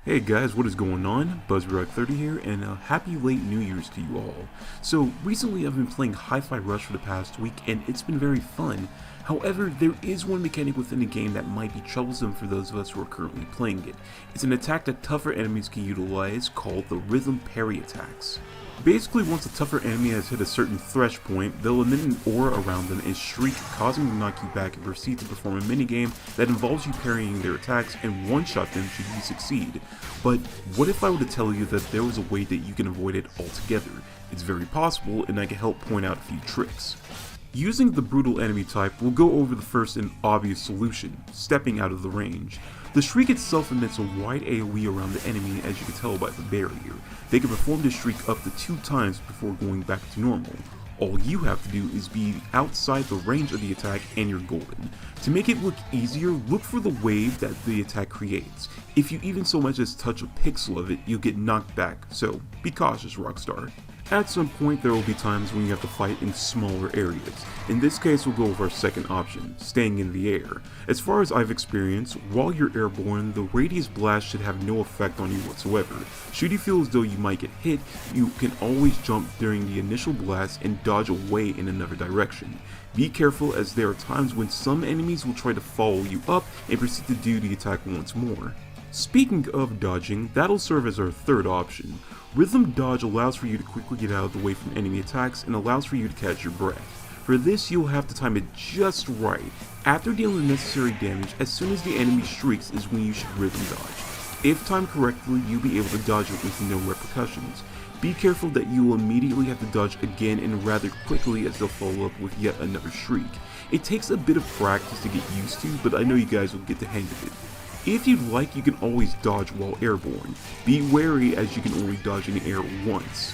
Hey guys, what is going on? BuzzRock30 here, and happy late New Year's to you all. So, recently I've been playing HiFi Rush for the past week, and it's been very fun. However, there is one mechanic within the game that might be troublesome for those of us who are currently playing it. It's an attack that tougher enemies can utilize called the Rhythm Parry Attacks. Basically, once a tougher enemy has hit a certain thresh point, they'll emit an aura around them and shriek, causing them to knock you back and proceed to perform a minigame that involves you parrying their attacks and one-shot them should you succeed. But what if I were to tell you that there was a way that you can avoid it altogether? It's very possible, and I can help point out a few tricks. Using the brutal enemy type, we'll go over the first and obvious solution, stepping out of the range. The shriek itself emits a wide AoE around the enemy, as you can tell by the barrier. They can perform this shriek up to 2 times before going back to normal. All you have to do is be outside the range of the attack and you're golden. To make it look easier, look for the wave that the attack creates. If you even so much as touch a pixel of it, you'll get knocked back, so be cautious, Rockstar. At some point there will be times when you have to fight in smaller areas. In this case we'll go with our second option, staying in the air. As far as I've experienced, while you're airborne, the radius blast should have no effect on you whatsoever. Should you feel as though you might get hit, you can always jump during the initial blast and dodge away in another direction. Be careful, as there are times when some enemies will try to follow you up and proceed to do the attack once more. Speaking of dodging, that'll serve as our third option. Rhythm dodge allows for you to quickly get out of the way from enemy attacks and allows for you to catch your breath. For this, you'll have to time it just right. After dealing the necessary damage, as soon as the enemy shrieks is when you should rhythm dodge. If timed correctly, you'll be able to dodge it with no repercussions. Be careful that you will immediately have to dodge again and rather quickly, as they'll follow up with yet another shriek. It takes a bit of practice to get used to, but I know you guys will get the hang of it. If you'd like, you can always dodge while airborne. Be wary, as you can only dodge in the air once.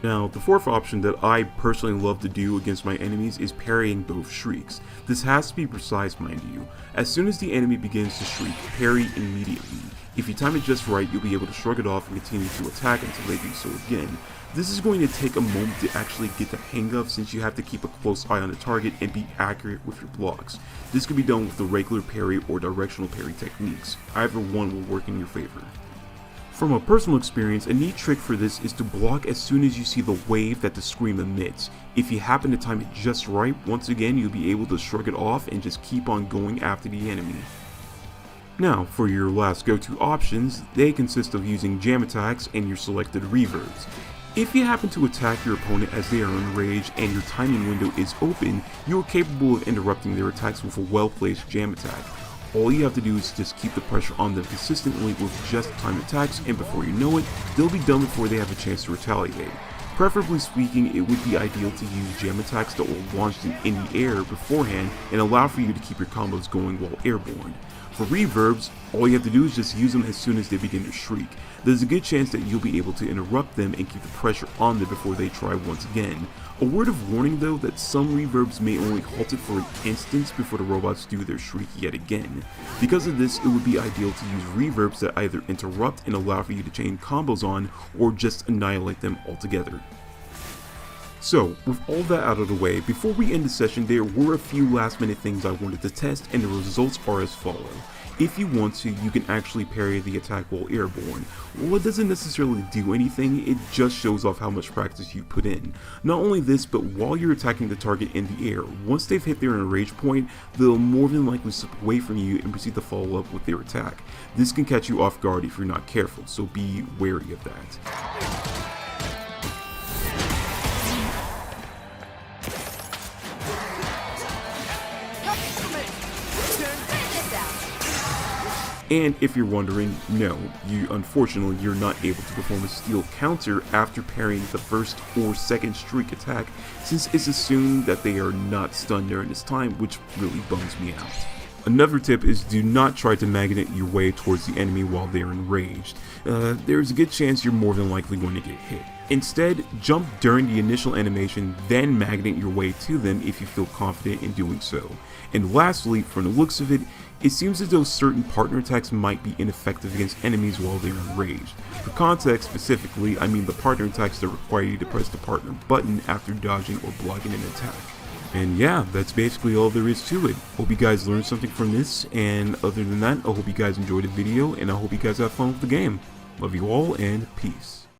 Now, the fourth option that I personally love to do against my enemies is parrying both shrieks. This has to be precise, mind you. As soon as the enemy begins to shriek, parry immediately. If you time it just right, you'll be able to shrug it off and continue to attack until they do so again. This is going to take a moment to actually get the hang of, since you have to keep a close eye on the target and be accurate with your blocks. This can be done with the regular parry or directional parry techniques. Either one will work in your favor. From a personal experience, a neat trick for this is to block as soon as you see the wave that the scream emits. If you happen to time it just right, once again you'll be able to shrug it off and just keep on going after the enemy. Now, for your last go-to options, they consist of using jam attacks and your selected reverbs. If you happen to attack your opponent as they are enraged and your timing window is open, you are capable of interrupting their attacks with a well-placed jam attack. All you have to do is just keep the pressure on them consistently with just timed attacks, and before you know it, they'll be done before they have a chance to retaliate. Preferably speaking, it would be ideal to use jam attacks that will launch them in the air beforehand and allow for you to keep your combos going while airborne. For reverbs, all you have to do is just use them as soon as they begin to shriek. There's a good chance that you'll be able to interrupt them and keep the pressure on them before they try once again. A word of warning though, that some reverbs may only halt it for an instant before the robots do their shriek yet again. Because of this, it would be ideal to use reverbs that either interrupt and allow for you to chain combos on, or just annihilate them altogether. So, with all that out of the way, before we end the session, there were a few last minute things I wanted to test, and the results are as follow. If you want to, you can actually parry the attack while airborne. While it doesn't necessarily do anything, it just shows off how much practice you put in. Not only this, but while you're attacking the target in the air, once they've hit their enrage point, they'll more than likely slip away from you and proceed to follow up with their attack. This can catch you off guard if you're not careful, so be wary of that. And if you're wondering, no, unfortunately you're not able to perform a steal counter after parrying the first or second streak attack, since it's assumed that they are not stunned during this time, which really bums me out. Another tip is do not try to magnet your way towards the enemy while they're enraged. There's a good chance you're more than likely going to get hit. Instead, jump during the initial animation, then magnet your way to them if you feel confident in doing so. And lastly, from the looks of it, it seems as though certain partner attacks might be ineffective against enemies while they're enraged. For context specifically, I mean the partner attacks that require you to press the partner button after dodging or blocking an attack. And yeah, that's basically all there is to it. Hope you guys learned something from this, and other than that, I hope you guys enjoyed the video, and I hope you guys have fun with the game. Love you all, and peace.